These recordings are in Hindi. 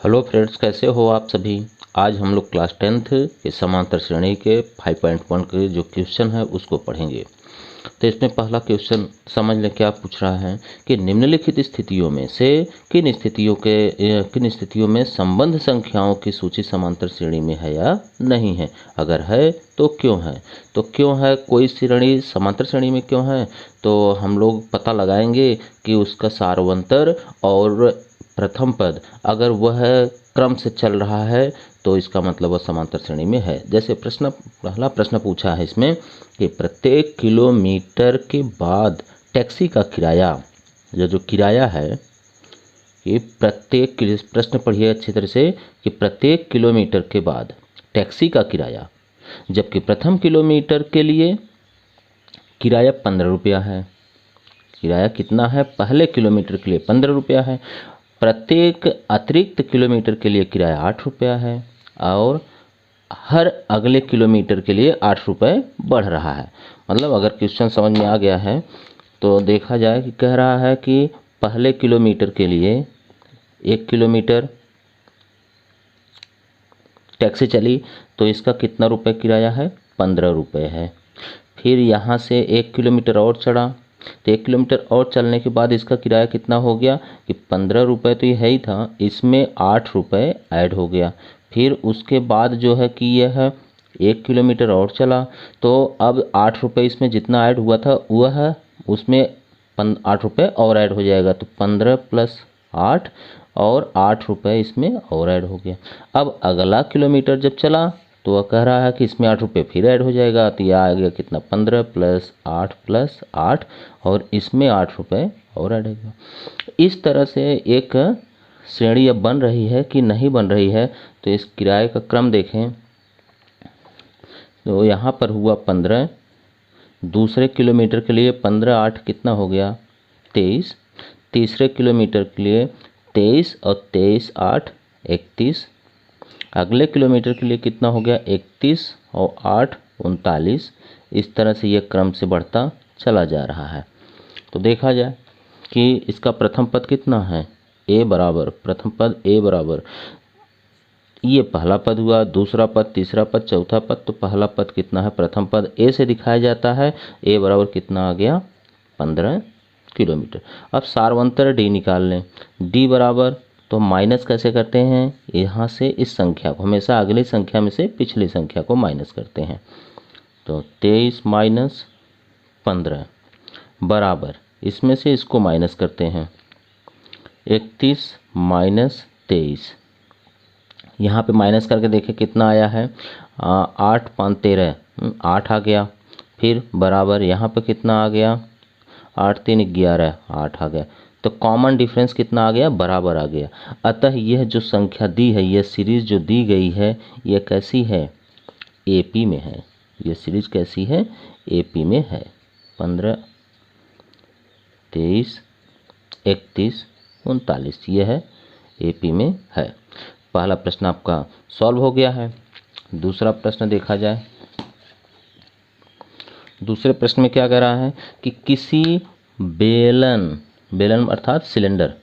हेलो फ्रेंड्स, कैसे हो आप सभी। आज हम लोग क्लास 10th के समांतर श्रेणी के 5.1 के जो क्वेश्चन है उसको पढ़ेंगे। तो इसमें पहला क्वेश्चन समझ लें क्या पूछ रहा है कि निम्नलिखित स्थितियों में से किन स्थितियों में संबंध संख्याओं की सूची समांतर श्रेणी में है या नहीं है। अगर है तो क्यों है। तो क्यों है, कोई श्रेणी समांतर श्रेणी में क्यों है, तो हम लोग पता लगाएंगे कि उसका सार्वंतर और प्रथम पद अगर वह क्रम से चल रहा है तो इसका मतलब वह समांतर श्रेणी में है। जैसे पहला प्रश्न पूछा है इसमें कि प्रत्येक किलोमीटर के बाद टैक्सी का किराया, जो किराया है कि प्रश्न पढ़िए अच्छी तरह से कि प्रत्येक किलोमीटर के बाद टैक्सी का किराया, जबकि प्रथम किलोमीटर के लिए किराया 15 रुपया है। किराया कितना है, पहले किलोमीटर के लिए 15 रुपया है, प्रत्येक अतिरिक्त किलोमीटर के लिए किराया 8 रुपया है और हर अगले किलोमीटर के लिए 8 रुपये बढ़ रहा है। मतलब अगर क्वेश्चन समझ में आ गया है तो देखा जाए कि कह रहा है कि पहले किलोमीटर के लिए 1 किलोमीटर टैक्सी चली तो इसका कितना रुपये किराया है, 15 रुपये है। फिर यहाँ से 1 किलोमीटर और चढ़ा तो 1 किलोमीटर और चलने के बाद इसका किराया कितना हो गया कि 15 रुपये तो ये है ही था, इसमें 8 रुपये ऐड हो गया। फिर उसके बाद जो है कि यह 1 किलोमीटर और चला तो अब 8 रुपये इसमें जितना ऐड हुआ था वह है उसमें 8 रुपये और ऐड हो जाएगा, तो 15 + 8 और 8 रुपये इसमें और ऐड हो गया। अब अगला किलोमीटर जब चला तो वह कह रहा है कि इसमें 8 रुपये फिर ऐड हो जाएगा, तो यह आ गया कितना 15 + 8 + 8 और इसमें 8 रुपये और ऐड होगा। इस तरह से एक श्रेणी अब बन रही है कि नहीं बन रही है। तो इस किराए का क्रम देखें तो यहाँ पर हुआ 15, दूसरे किलोमीटर के लिए 15 8 कितना हो गया 23, तीसरे किलोमीटर के लिए 23 और 23 8 31, अगले किलोमीटर के लिए कितना हो गया 31 और 8 39। इस तरह से यह क्रम से बढ़ता चला जा रहा है। तो देखा जाए कि इसका प्रथम पद कितना है, a बराबर प्रथम पद a बराबर, ये पहला पद हुआ, दूसरा पद, तीसरा पद, चौथा पद। तो पहला पद कितना है, प्रथम पद a से दिखाया जाता है, a बराबर कितना आ गया 15 किलोमीटर। अब सार्वंतर d निकाल लें, d बराबर तो माइनस कैसे करते हैं, यहाँ से इस संख्या को हमेशा अगली संख्या में से पिछली संख्या को माइनस करते हैं। तो 23 - 15 बराबर इसमें से इसको माइनस करते हैं 31 - 23। यहाँ पे माइनस करके देखें कितना आया है 8 5 13 8 आ गया। फिर बराबर यहाँ पे कितना आ गया 8 3 11 8 आ गया। तो कॉमन डिफरेंस कितना आ गया, बराबर आ गया। अतः यह जो संख्या दी है, यह सीरीज जो दी गई है यह कैसी है, एपी में है। यह सीरीज कैसी है, एपी में है। 15 23 31 39 यह है एपी में है। पहला प्रश्न आपका सॉल्व हो गया है। दूसरा प्रश्न देखा जाए। दूसरे प्रश्न में क्या कह रहा है कि किसी बेलन अर्थात सिलेंडर,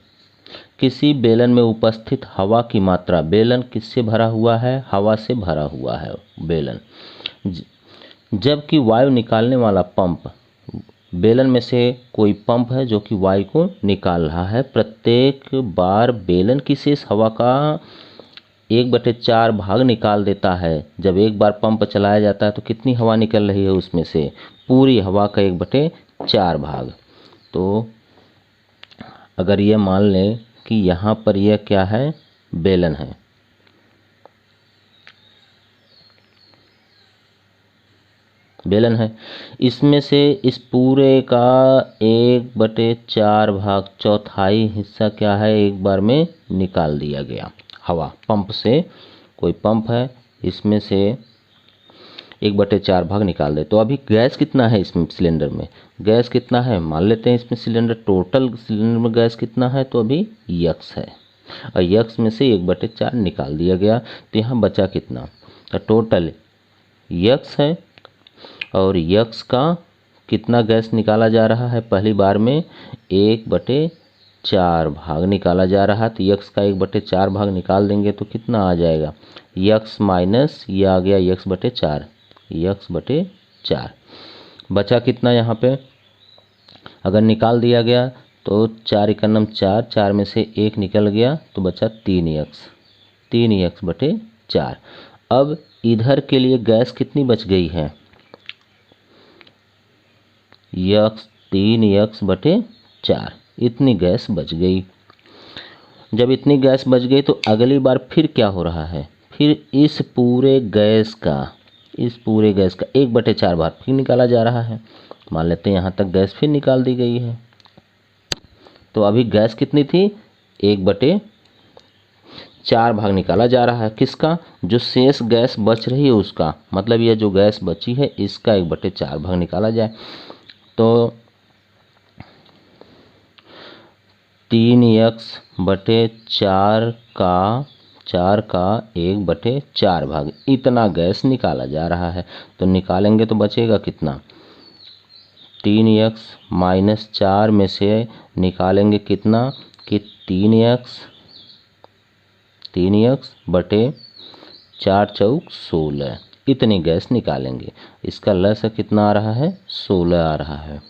किसी बेलन में उपस्थित हवा की मात्रा, बेलन किससे भरा हुआ है, हवा से भरा हुआ है बेलन, जबकि वायु निकालने वाला पंप, बेलन में से कोई पंप है जो कि वायु को निकाल रहा है, प्रत्येक बार बेलन की शेष हवा का 1/4 भाग निकाल देता है। जब एक बार पंप चलाया जाता है तो कितनी हवा निकल रही है, उसमें से पूरी हवा का 1/4 भाग। तो अगर ये मान लें कि यहाँ पर यह क्या है, बेलन है, बेलन है, इसमें से इस पूरे का 1/4 भाग, चौथाई हिस्सा क्या है, एक बार में निकाल दिया गया हवा पंप से। कोई पंप है, इसमें से 1/4 भाग निकाल दे। तो अभी गैस कितना है इसमें, सिलेंडर में गैस कितना है, मान लेते हैं इसमें सिलेंडर, टोटल सिलेंडर में गैस कितना है, तो अभी यक्स है और यक्स में से 1/4 निकाल दिया गया। तो यहाँ बचा कितना, तो टोटल यक्स है और यक्स का कितना गैस निकाला जा रहा है, पहली बार में 1/4 4 भाग निकाला जा रहा है, तो यक्स का 1/4 भाग निकाल देंगे तो कितना आ जाएगा, यक्स माइनस ये आ गया यक्स/4, यक्स/4। बचा कितना यहाँ पे, अगर निकाल दिया गया तो 4 × 4, 4 में से 1 निकल गया तो बचा 3x, 3x/4। अब इधर के लिए गैस कितनी बच गई है, यक्स 3x/4, इतनी गैस बच गई। जब इतनी गैस बच गई तो अगली बार फिर क्या हो रहा है, फिर इस पूरे गैस का 1/4 बार फिर निकाला जा रहा है। मान लेते हैं यहाँ तक गैस फिर निकाल दी गई है। तो अभी गैस कितनी थी, 1/4 भाग निकाला जा रहा है, किसका, जो शेष गैस बच रही है उसका, मतलब ये जो गैस बची है इसका 1/4 भाग निकाला जाए। तो 3x/4 का 1/4 भाग, इतना गैस निकाला जा रहा है। तो निकालेंगे तो बचेगा कितना, 3x - 4 में से निकालेंगे कितना कि 3x/4 × 16, इतनी गैस निकालेंगे। इसका लस कितना आ रहा है, 16 आ रहा है।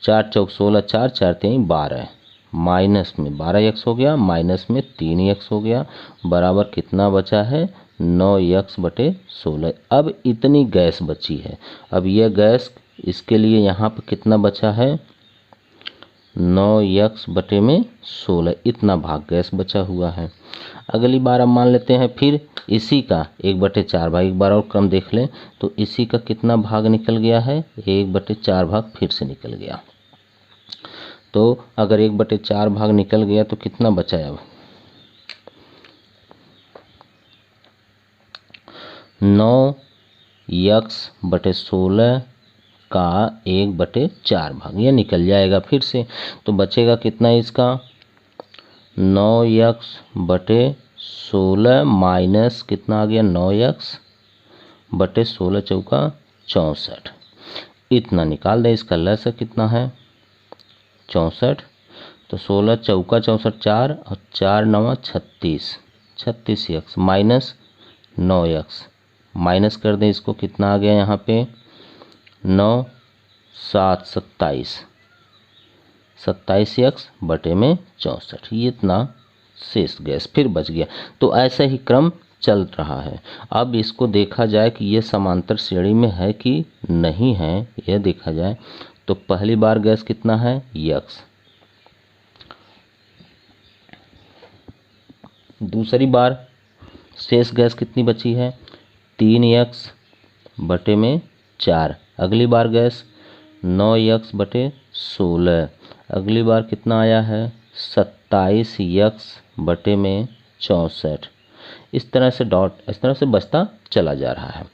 4 × 16, 4 4 3 12, माइनस में 12x हो गया, माइनस में 3x हो गया, बराबर कितना बचा है, 9x/16। अब इतनी गैस बची है। अब यह गैस इसके लिए यहाँ पर कितना बचा है, 9x/16, इतना भाग गैस बचा हुआ है। अगली बार अब मान लेते हैं फिर इसी का 1/4 भाग, एक बार और क्रम देख लें तो इसी का कितना भाग निकल गया है, 1/4 भाग फिर से निकल गया। तो अगर 1/4 भाग निकल गया तो कितना बचा है, अब 9x/16 का 1/4 भाग, यह निकल जाएगा फिर से। तो बचेगा कितना इसका, 9x/16 माइनस कितना आ गया, 9x/16 चौका 64, इतना निकाल दें। इसका लस कितना है, 64। तो 16 चौका 64, 4 और 4 9 36, 36x माइनस 9x, माइनस कर दें इसको, कितना आ गया यहाँ पे, 9 7 27, 27x/64, ये इतना शेष गैस फिर बच गया। तो ऐसा ही क्रम चल रहा है। अब इसको देखा जाए कि ये समांतर श्रेणी में है कि नहीं है, यह देखा जाए तो पहली बार गैस कितना है, यक्स, दूसरी बार शेष गैस कितनी बची है, 3x/4, अगली बार गैस 9x/16, अगली बार कितना आया है, 27x/64। इस तरह से बचता चला जा रहा है।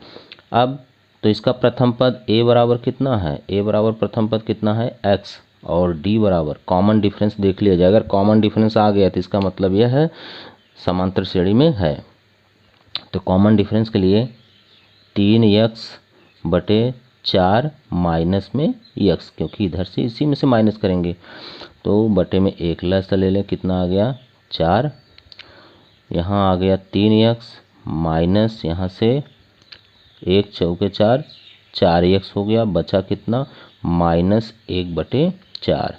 अब तो इसका प्रथम पद a बराबर कितना है, a बराबर प्रथम पद कितना है, x, और d बराबर कॉमन डिफरेंस देख लिया जाए। अगर कॉमन डिफरेंस आ गया तो इसका मतलब यह है समांतर श्रेणी में है। तो कॉमन डिफरेंस के लिए 3x/4 माइनस में x, क्योंकि इधर से इसी में से माइनस करेंगे, तो बटे में 1 लस ले लें, कितना आ गया, 4, यहाँ आ गया 3x माइनस यहाँ से 1 चौके 4, 4x हो गया, बचा कितना, -1/4,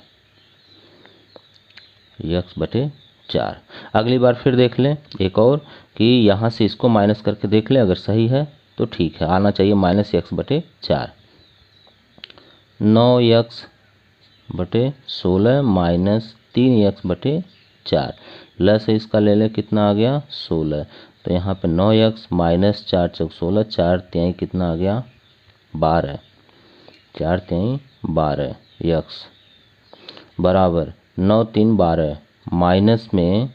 x/4। अगली बार फिर देख लें एक और कि यहाँ से इसको माइनस करके देख लें, अगर सही है तो ठीक है, आना चाहिए -x/4। 9x/16 माइनस 3x/4, लस इसका ले लें, कितना आ गया, 16। तो यहाँ पे 9x माइनस 4 चौक 16, 4 3 कितना आ गया, 12, 4 3 12 x बराबर 9 3 12 माइनस में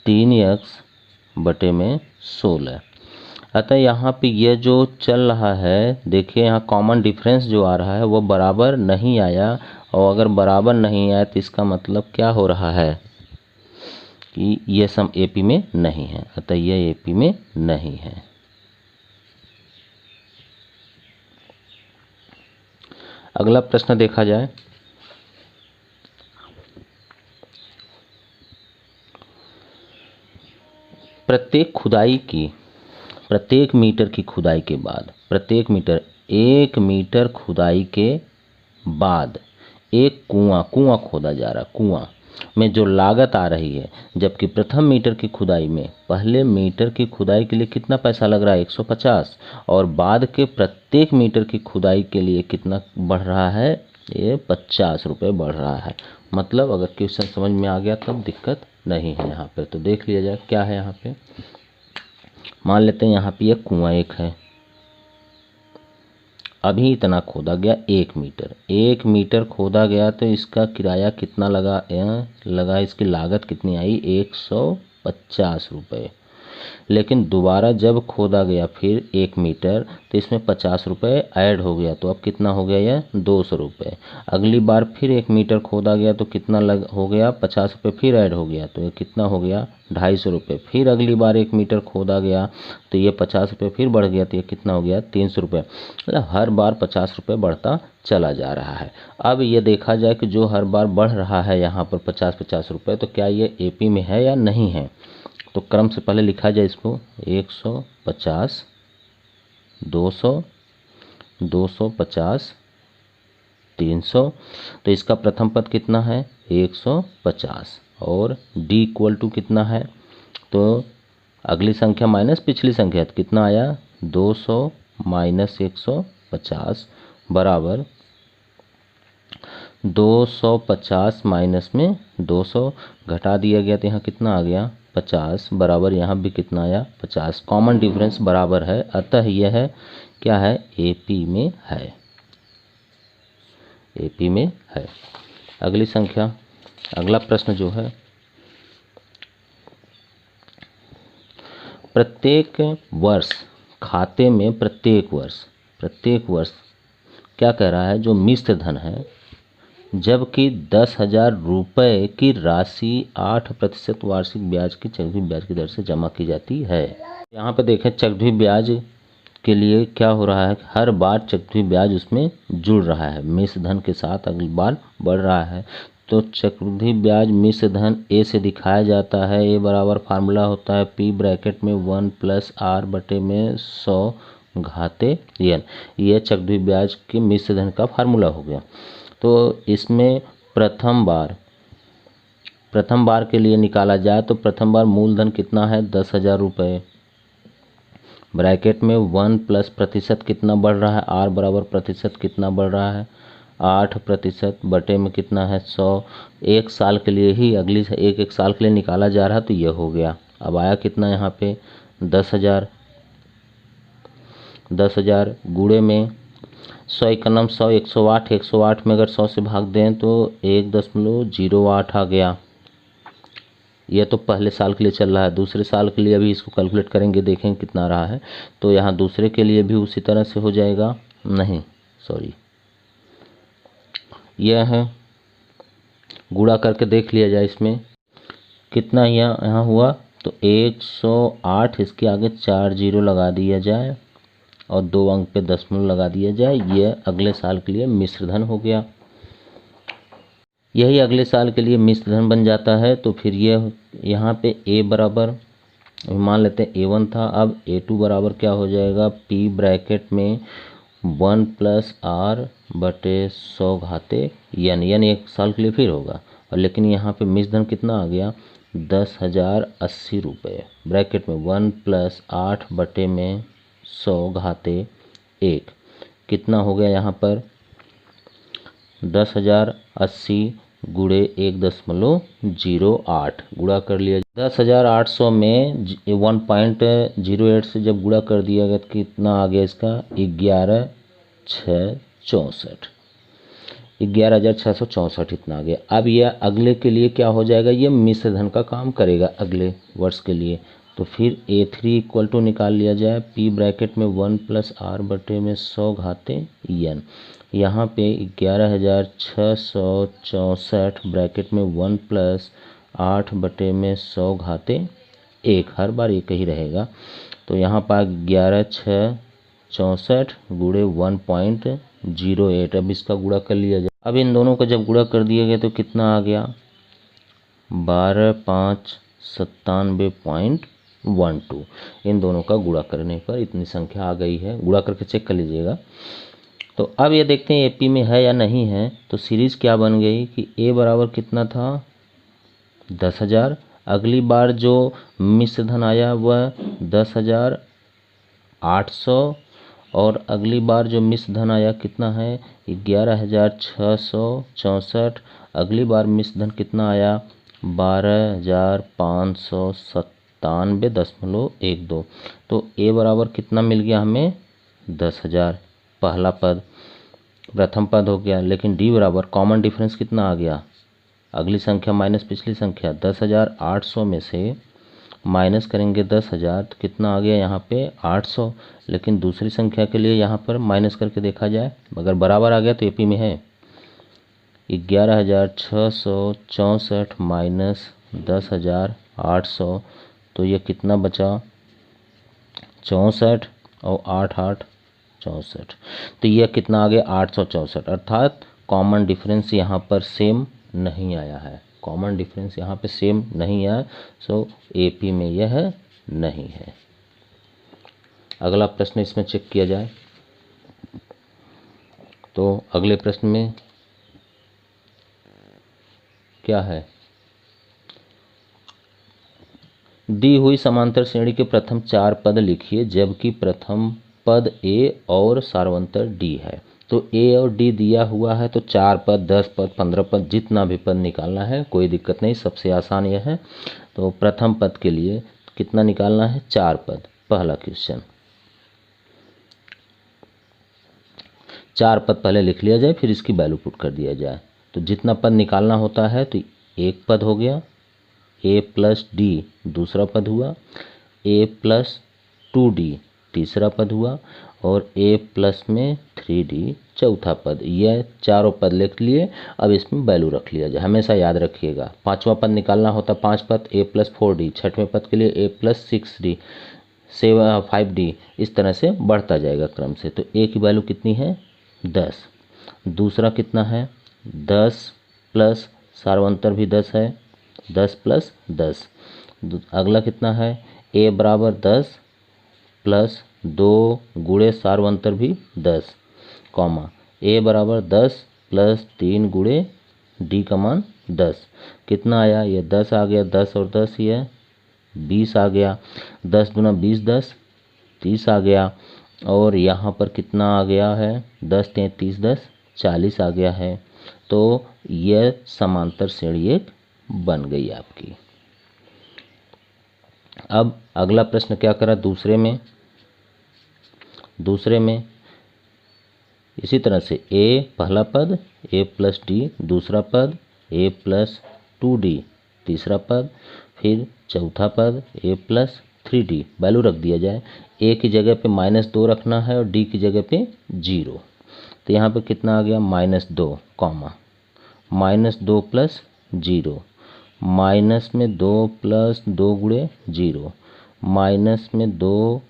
3x/16। अतः यहाँ पे यह जो चल रहा है, देखिए यहाँ कॉमन डिफरेंस जो आ रहा है वो बराबर नहीं आया, और अगर बराबर नहीं आया तो इसका मतलब क्या हो रहा है कि यह सम एपी में नहीं है, अतः यह एपी में नहीं है। अगला प्रश्न देखा जाए। प्रत्येक मीटर की खुदाई के बाद, प्रत्येक मीटर, 1 मीटर खुदाई के बाद एक कुआं खोदा जा रहा है, कुआं में जो लागत आ रही है, जबकि प्रथम मीटर की खुदाई में पहले मीटर की खुदाई के लिए कितना पैसा लग रहा है 150, और बाद के प्रत्येक मीटर की खुदाई के लिए कितना बढ़ रहा है, ये 50 रुपये बढ़ रहा है। मतलब अगर क्वेश्चन समझ में आ गया तब दिक्कत नहीं है। यहाँ पे तो देख लिया जाए क्या है। यहाँ पे मान लेते हैं यहाँ पे ये कुआं एक है, अभी इतना खोदा गया 1 मीटर खोदा गया, तो इसका किराया कितना लगा इसकी लागत कितनी आई 150 रुपये। लेकिन दोबारा जब खोदा गया फिर 1 मीटर, तो इसमें 50 रुपये ऐड हो गया, तो अब कितना हो गया यह 200 रुपये। अगली बार फिर 1 मीटर खोदा गया तो कितना हो गया 50 रुपये फिर ऐड हो गया, तो ये कितना हो गया 250 रुपये। फिर अगली बार 1 मीटर खोदा गया तो ये 50 रुपये फिर बढ़ गया, तो ये कितना हो गया 300 रुपये। मतलब हर बार 50 रुपये बढ़ता चला जा रहा है। अब ये देखा जाए कि जो हर बार बढ़ रहा है यहाँ पर 50-50 रुपये, तो क्या ये एपी में है या नहीं है। तो क्रम से पहले लिखा जाए इसको 150, 200, 250, 300। तो इसका प्रथम पद कितना है 150, और डी इक्वल टू कितना है, तो अगली संख्या माइनस पिछली संख्या, तो कितना आया 200 माइनस 150 बराबर 250 माइनस में 200 घटा दिया गया, तो यहाँ कितना आ गया 50 बराबर यहाँ भी कितना आया 50। कॉमन डिफरेंस बराबर है, अतः यह है क्या है एपी में है, एपी में है। अगली संख्या, अगला प्रश्न जो है, प्रत्येक वर्ष खाते में प्रत्येक वर्ष क्या कह रहा है, जो मिश्र धन है, जबकि 10,000 रुपये की राशि 8% वार्षिक ब्याज की चक्रवृद्धि ब्याज की दर से जमा की जाती है। यहाँ पर देखें चक्रवृद्धि ब्याज के लिए क्या हो रहा है, हर बार चक्रवृद्धि ब्याज उसमें जुड़ रहा है, मिश्र धन के साथ अगली बार बढ़ रहा है। तो चक्रवृद्धि ब्याज मिश्र धन ए से दिखाया जाता है। ए बराबर फार्मूला होता है पी ब्रैकेट में 1 + r बटे में 100 घाते n। यह चक्रवृद्धि ब्याज के मिश्र धन का फार्मूला हो गया। तो इसमें प्रथम बार के लिए निकाला जाए तो प्रथम बार मूलधन कितना है 10,000 रुपये, ब्रैकेट में 1 प्लस प्रतिशत कितना बढ़ रहा है, आर बराबर प्रतिशत कितना बढ़ रहा है 8% बटे में कितना है 100। एक साल के लिए ही अगली एक साल के लिए निकाला जा रहा है, तो यह हो गया। अब आया कितना यहाँ पे 10,000 गुणे में 100 एकनम 100 108, 108 में अगर 100 से भाग दें तो 1.08 आ गया। यह तो पहले साल के लिए चल रहा है, दूसरे साल के लिए अभी इसको कैलकुलेट करेंगे, देखेंगे कितना रहा है। तो यहाँ दूसरे के लिए भी उसी तरह से हो जाएगा, नहीं सॉरी, यह है गुणा करके देख लिया जाए इसमें कितना यहाँ हुआ। तो 108, इसके आगे 4 जीरो लगा दिया जाए और 2 अंक पे दशमलव लगा दिया जाए, यह अगले साल के लिए मिश्र धन हो गया। यही अगले साल के लिए मिश्र धन बन जाता है। तो फिर यह यहाँ पे a बराबर मान लेते हैं a1 था, अब a2 बराबर क्या हो जाएगा p ब्रैकेट में 1 + r बटे 100 घाते n, यानी एक साल के लिए फिर होगा। और लेकिन यहाँ पे मिश्र धन कितना आ गया 10,080 रुपये, ब्रैकेट में 1 + 8 बटे में 100 घाते 1, कितना हो गया यहाँ पर 10,080 गुणे 1.08 गुणा कर लिया। 10,800 में 1.08 से जब गुणा कर दिया गया तो कितना आ गया इसका 11,664, 11,664 इतना आ गया। अब यह अगले के लिए क्या हो जाएगा, ये मिश्र धन का काम करेगा अगले वर्ष के लिए। तो फिर a3 इक्वल टू निकाल लिया जाए p ब्रैकेट में 1 + r बटे में 100 घाते n, यहाँ पे 11,664 ब्रैकेट में 1 + 8 बटे में 100 घाते 1, हर बार एक ही रहेगा। तो यहाँ पर 11,664 गुणे 1.08, अब इसका गुणा कर लिया जाए। अब इन दोनों का जब गुणा कर दिया गया तो कितना आ गया 12,597.5 12। इन दोनों का गुणा करने पर इतनी संख्या आ गई है, गुणा करके चेक कर लीजिएगा। तो अब ये देखते हैं एपी में है या नहीं है। तो सीरीज क्या बन गई कि ए बराबर कितना था 10,000। अगली बार जो मिश्र धन आया वह 10,800 और अगली बार जो मिश्र धन आया कितना है 11,664। अगली बार मिश्र धन कितना आया 12,597.12। तो ए बराबर कितना मिल गया हमें 10,000 पहला पद, प्रथम पद हो गया। लेकिन डी बराबर कॉमन डिफरेंस कितना आ गया, अगली संख्या माइनस पिछली संख्या 10,800 में से माइनस करेंगे 10,000 तो कितना आ गया यहाँ पे 800। लेकिन दूसरी संख्या के लिए यहाँ पर माइनस करके देखा जाए, अगर बराबर आ गया तो एपी में है 11,664 माइनस 10,800। तो ये कितना बचा 64 और 8 8 64। तो यह कितना आ गया 864। अर्थात कॉमन डिफरेंस यहाँ पर सेम नहीं आया है, कॉमन डिफरेंस यहाँ पे सेम नहीं आया। सो एपी में यह नहीं है। अगला प्रश्न इसमें चेक किया जाए तो अगले प्रश्न में क्या है, दी हुई समांतर श्रेणी के प्रथम 4 पद लिखिए जबकि प्रथम पद ए और सार्वंतर डी है। तो ए और डी दिया हुआ है तो 4 पद 10 पद 15 पद जितना भी पद निकालना है कोई दिक्कत नहीं, सबसे आसान यह है। तो प्रथम पद के लिए कितना निकालना है 4 पद। पहला क्वेश्चन 4 पद पहले लिख लिया जाए फिर इसकी वैल्यू पुट कर दिया जाए। तो जितना पद निकालना होता है तो एक पद हो गया, ए प्लस डी दूसरा पद हुआ, ए प्लस 2d तीसरा पद हुआ और a प्लस में 3d चौथा पद। यह चारों पद लिख लिए। अब इसमें वैल्यू रख लिया जाए, हमेशा याद रखिएगा। पांचवा पद निकालना होता 5 पद a प्लस 4d, छठवें पद के लिए a प्लस 6d 5d, इस तरह से बढ़ता जाएगा क्रम से। तो a की वैल्यू कितनी है 10। दूसरा कितना है 10 प्लस सार्वंतर भी 10 है 10 प्लस 10। अगला कितना है a बराबर 10 प्लस 2 गुणे सार्वंतर भी 10 कॉमा a बराबर 10 प्लस 3 गुणे d का मान 10। कितना आया ये 10 आ गया, 10 और 10 ये 20 आ गया। 10 दूना 20 10 30 आ गया। और यहाँ पर कितना आ गया है 10 33 10 40 आ गया है। तो यह समांतर श्रेणी एक बन गई आपकी। अब अगला प्रश्न क्या करा दूसरे में इसी तरह से a पहला पद a प्लस डी दूसरा पद a प्लस 2d तीसरा पद, फिर चौथा पद a प्लस 3d वैल्यू रख दिया जाए। a की जगह पे -2 रखना है और d की जगह पे 0। तो यहाँ पे कितना आ गया -2 कॉमा -2 प्लस 0 माइनस में 2 प्लस 2 गुणे 0 माइनस में 2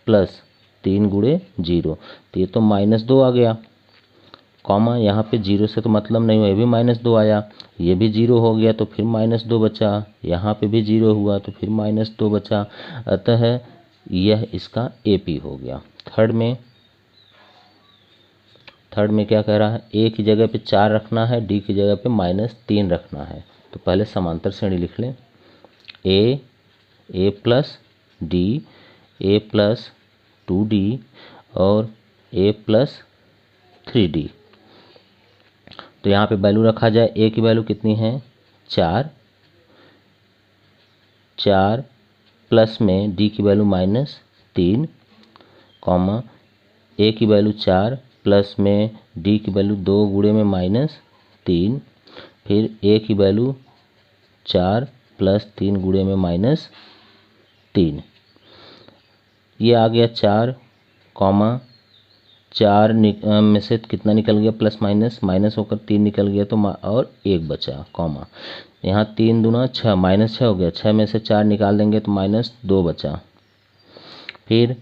प्लस 3 गुणे 0। तो ये तो -2 आ गया कॉमा यहाँ पे 0 से तो मतलब नहीं हुआ, ये भी -2 आया, ये भी 0 हो गया तो फिर -2 बचा, यहाँ पे भी 0 हुआ तो फिर -2 बचा। अतः यह इसका एपी हो गया। थर्ड में क्या कह रहा है a की जगह पे 4 रखना है, d की जगह पे -3 रखना है। तो पहले समांतर श्रेणी लिख लें a plus d a plus 2d और a प्लस 3d। तो यहाँ पे वैल्यू रखा जाए, a की वैल्यू कितनी है 4 प्लस में d की वैल्यू -3 कॉमा a की वैल्यू 4 प्लस में d की वैल्यू 2 गुणे में -3, फिर a की वैल्यू 4 प्लस 3 गुणे में -3। ये आ गया 4 कॉमा 4 में से कितना निकल गया प्लस माइनस होकर 3 निकल गया तो और 1 बचा कॉमा यहाँ 3 दूना 6 -6 हो गया, 6 में से 4 निकाल देंगे तो -2 बचा। फिर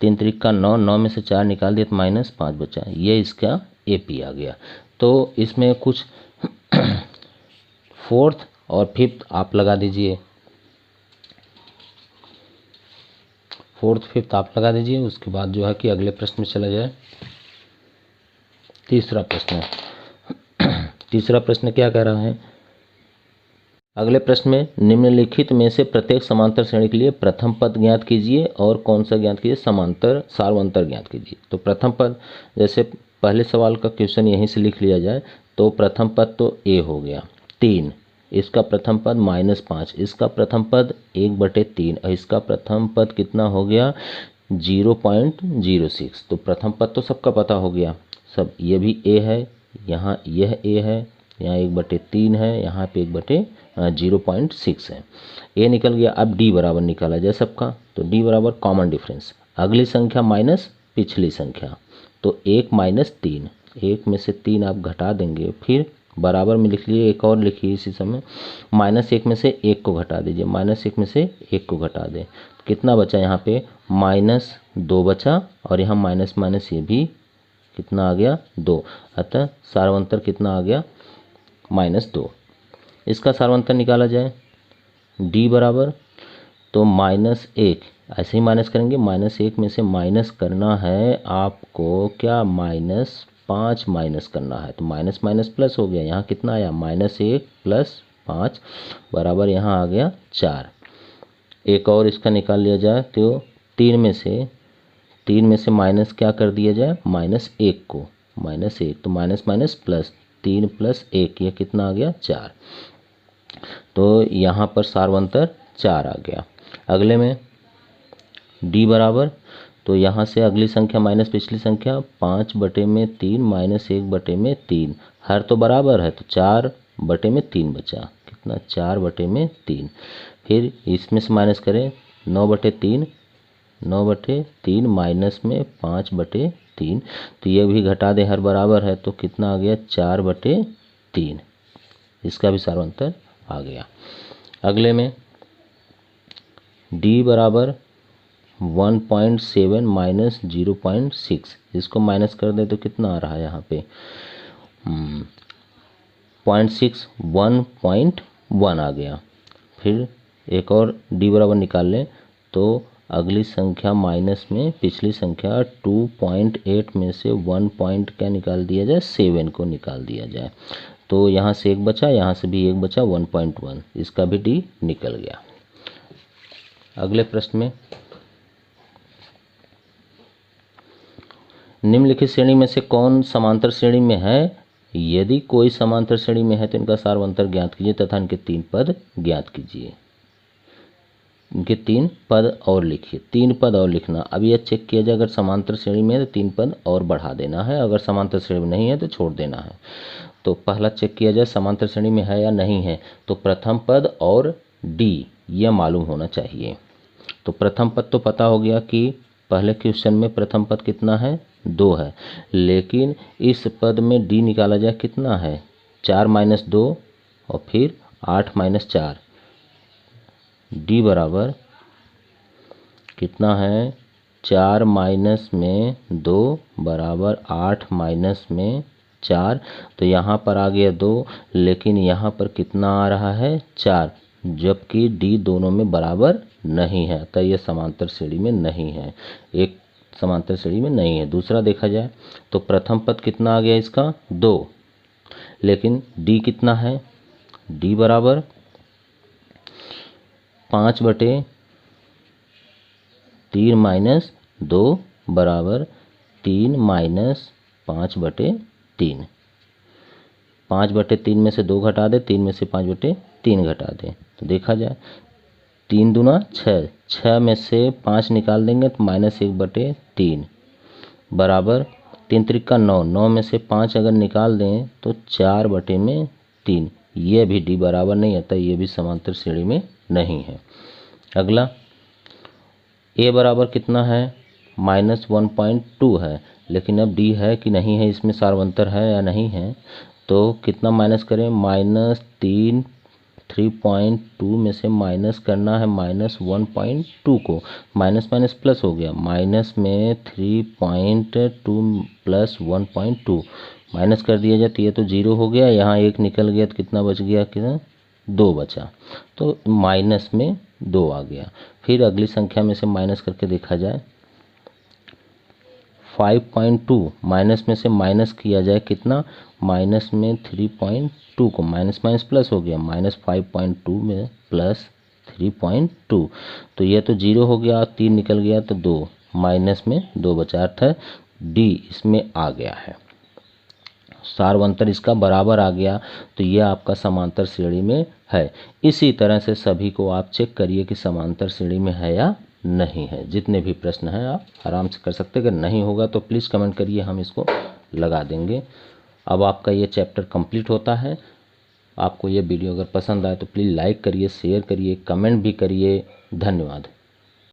3 त्रिका 9, 9 में से 4 निकाल दिया तो -5 बचा। ये इसका एपी आ गया। तो इसमें कुछ फोर्थ और फिफ्थ आप लगा दीजिए। फोर्थ फिफ्थ आप लगा दीजिए, उसके बाद जो है कि अगले प्रश्न में चला जाए। तीसरा प्रश्न तीसरा प्रश्न क्या कह रहा है, अगले प्रश्न में निम्नलिखित में से प्रत्येक समांतर श्रेणी के लिए प्रथम पद ज्ञात कीजिए और कौन सा ज्ञात कीजिए, समांतर सार्वंतर ज्ञात कीजिए। तो प्रथम पद, जैसे पहले सवाल का क्वेश्चन यहीं से लिख लिया जाए, तो प्रथम पद तो ए हो गया 3, इसका प्रथम पद -5, इसका प्रथम पद 1/3 और इसका प्रथम पद कितना हो गया 0.06। तो प्रथम पद तो सबका पता हो गया सब, ये भी ए है, यहाँ यह ए है, यहाँ 1/3 है, यहाँ पे 1/0.6 है, ए निकल गया। अब डी बराबर निकाला जाए सबका, तो डी बराबर कॉमन डिफरेंस, अगली संख्या माइनस पिछली संख्या, तो 1 - 3, 1 में से 3 आप घटा देंगे, फिर बराबर में लिख लिए, एक और लिखिए इसी समय, -1 में से 1 को घटा दीजिए, -1 में से 1 को घटा दें, तो कितना बचा यहाँ पे -2 बचा, और यहाँ माइनस माइनस ये भी कितना आ गया 2, अतः सार्वंतर कितना आ गया -2। इसका सार्वंतर निकाला जाए, d बराबर, तो -1, ऐसे ही माइनस करेंगे, -1 में से माइनस करना है आपको क्या, -5 माइनस करना है, तो माइनस माइनस प्लस हो गया, यहाँ कितना आया -1 + 5 बराबर यहाँ आ गया 4। एक और इसका निकाल लिया जाए, तो 3 में से माइनस क्या कर दिया जाए, -1 को, -1, तो माइनस माइनस प्लस, 3 + 1, ये कितना आ गया 4, तो यहाँ पर सार्वंतर 4 आ गया। अगले में d बराबर, तो यहाँ से अगली संख्या माइनस पिछली संख्या, 5/3 - 1/3, हर तो बराबर है, तो 4/3 बचा, कितना 4/3, फिर इसमें से माइनस करें 9/3, 9/3 माइनस में 5/3, तो ये भी घटा दें, हर बराबर है, तो कितना आ गया 4/3, इसका भी सार्वंतर आ गया। अगले में d बराबर 1.7 - 0.6, इसको माइनस कर दे तो कितना आ रहा है यहाँ पे 0.6, 1.1 आ गया। फिर एक और d बराबर निकाल लें, तो अगली संख्या माइनस में पिछली संख्या 2.8 में से 1 पॉइंट क्या निकाल दिया जाए, 7 को निकाल दिया जाए, तो यहाँ से 1 बचा, यहाँ से भी 1 बचा, 1.1, इसका भी d निकल गया। अगले प्रश्न में निम्नलिखित श्रेणी में से कौन समांतर श्रेणी में है, यदि कोई समांतर श्रेणी में है तो इनका सार्वंतर ज्ञात कीजिए तथा इनके 3 पद ज्ञात कीजिए। इनके 3 पद और लिखिए, 3 पद और लिखना। अब यह चेक किया जाए, अगर समांतर श्रेणी में है तो 3 पद और बढ़ा देना है, अगर समांतर श्रेणी में नहीं है तो छोड़ देना है। तो पहला चेक किया जाए समांतर श्रेणी में है या नहीं है, तो प्रथम पद और d यह मालूम होना चाहिए। तो प्रथम पद तो पता हो गया कि पहले क्वेश्चन में प्रथम पद कितना है 2 है, लेकिन इस पद में d निकाला जाए कितना है 4 - 2 और फिर 8 - 4, d बराबर कितना है 4 माइनस में 2 बराबर 8 माइनस में 4, तो यहाँ पर आ गया 2, लेकिन यहाँ पर कितना आ रहा है 4, जबकि d दोनों में बराबर नहीं है, तो यह समांतर श्रेणी में नहीं है, एक समांतर श्रेणी में नहीं है। दूसरा देखा जाए तो प्रथम पद कितना आ गया इसका 2, लेकिन d कितना है, d बराबर 5/3 - 2 बराबर 3 - 5/3, 5/3 में से 2 घटा दे, 3 में से 5/3 घटा दे, तो देखा जाए 3 दूना 6, 6 में से 5 निकाल देंगे तो -1/3 बराबर 3 त्रिका 9, 9 में से 5 अगर निकाल दें तो 4/3, ये भी d बराबर नहीं आता, ये भी समांतर श्रेणी में नहीं है। अगला a बराबर कितना है -1.2 है, लेकिन अब d है कि नहीं है, इसमें सार्वंतर है या नहीं है, तो कितना माइनस करें, -3.2 में से माइनस करना है -1.2 को, माइनस माइनस प्लस हो गया, माइनस में 3.2 + 1.2 माइनस कर दिया जाए तो ये तो 0 हो गया, यहाँ 1 निकल गया तो कितना बच गया, कितना 2 बचा, तो माइनस में 2 आ गया। फिर अगली संख्या में से माइनस करके देखा जाए, 5.2 माइनस में से माइनस किया जाए कितना, माइनस में 3.2 को माइनस माइनस प्लस हो गया, -5.2 में प्लस 3.2, तो ये तो 0 हो गया, 3 निकल गया तो 2, माइनस में 2 बचा, अर्थ डी इसमें आ गया है। सार्वंतर इसका बराबर आ गया, तो ये आपका समांतर श्रेणी में है। इसी तरह से सभी को आप चेक करिए कि समांतर श्रेणी में है या नहीं है। जितने भी प्रश्न हैं आप आराम से कर सकते हैं, अगर नहीं होगा तो प्लीज़ कमेंट करिए, हम इसको लगा देंगे। अब आपका ये चैप्टर कंप्लीट होता है। आपको ये वीडियो अगर पसंद आए तो प्लीज़ लाइक करिए, शेयर करिए, कमेंट भी करिए। धन्यवाद।